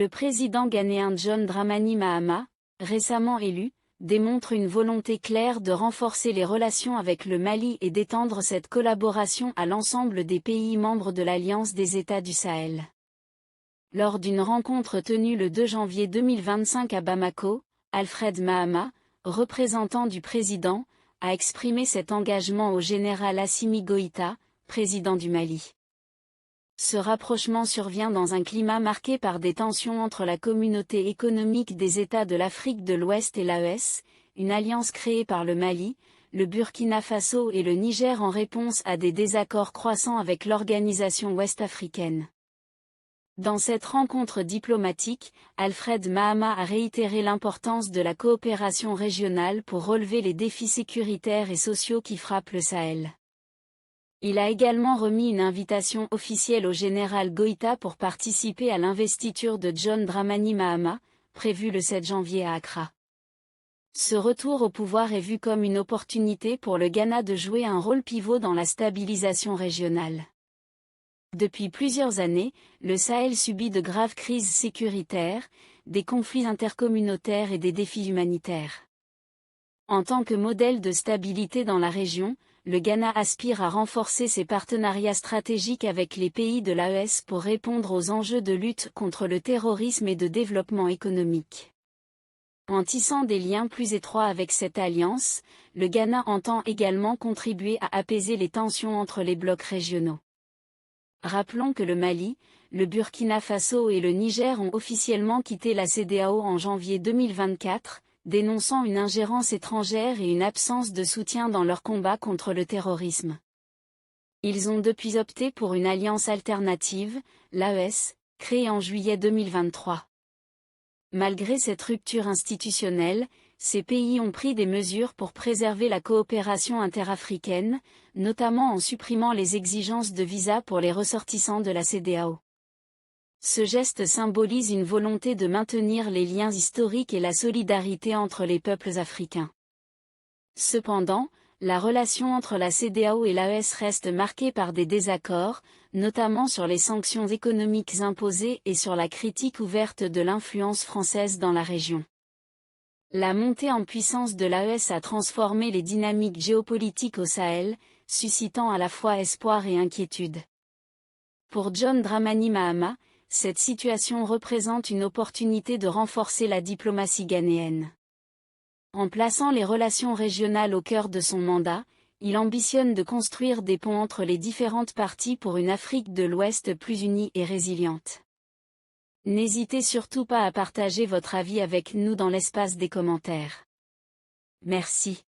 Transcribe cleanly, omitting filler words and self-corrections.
Le président ghanéen John Dramani Mahama, récemment élu, démontre une volonté claire de renforcer les relations avec le Mali et d'étendre cette collaboration à l'ensemble des pays membres de l'Alliance des États du Sahel. Lors d'une rencontre tenue le 2 janvier 2025 à Bamako, Alfred Mahama, représentant du président, a exprimé cet engagement au général Assimi Goïta, président du Mali. Ce rapprochement survient dans un climat marqué par des tensions entre la Communauté économique des États de l'Afrique de l'Ouest et l'AES, une alliance créée par le Mali, le Burkina Faso et le Niger en réponse à des désaccords croissants avec l'organisation ouest-africaine. Dans cette rencontre diplomatique, Alfred Mahama a réitéré l'importance de la coopération régionale pour relever les défis sécuritaires et sociaux qui frappent le Sahel. Il a également remis une invitation officielle au général Goïta pour participer à l'investiture de John Dramani Mahama, prévue le 7 janvier à Accra. Ce retour au pouvoir est vu comme une opportunité pour le Ghana de jouer un rôle pivot dans la stabilisation régionale. Depuis plusieurs années, le Sahel subit de graves crises sécuritaires, des conflits intercommunautaires et des défis humanitaires. En tant que modèle de stabilité dans la région, le Ghana aspire à renforcer ses partenariats stratégiques avec les pays de l'AES pour répondre aux enjeux de lutte contre le terrorisme et de développement économique. En tissant des liens plus étroits avec cette alliance, le Ghana entend également contribuer à apaiser les tensions entre les blocs régionaux. Rappelons que le Mali, le Burkina Faso et le Niger ont officiellement quitté la CEDEAO en janvier 2024, dénonçant une ingérence étrangère et une absence de soutien dans leur combat contre le terrorisme. Ils ont depuis opté pour une alliance alternative, l'AES, créée en juillet 2023. Malgré cette rupture institutionnelle, ces pays ont pris des mesures pour préserver la coopération interafricaine, notamment en supprimant les exigences de visa pour les ressortissants de la CEDEAO. Ce geste symbolise une volonté de maintenir les liens historiques et la solidarité entre les peuples africains. Cependant, la relation entre la CEDEAO et l'AES reste marquée par des désaccords, notamment sur les sanctions économiques imposées et sur la critique ouverte de l'influence française dans la région. La montée en puissance de l'AES a transformé les dynamiques géopolitiques au Sahel, suscitant à la fois espoir et inquiétude. Pour John Dramani Mahama, cette situation représente une opportunité de renforcer la diplomatie ghanéenne. En plaçant les relations régionales au cœur de son mandat, il ambitionne de construire des ponts entre les différentes parties pour une Afrique de l'Ouest plus unie et résiliente. N'hésitez surtout pas à partager votre avis avec nous dans l'espace des commentaires. Merci.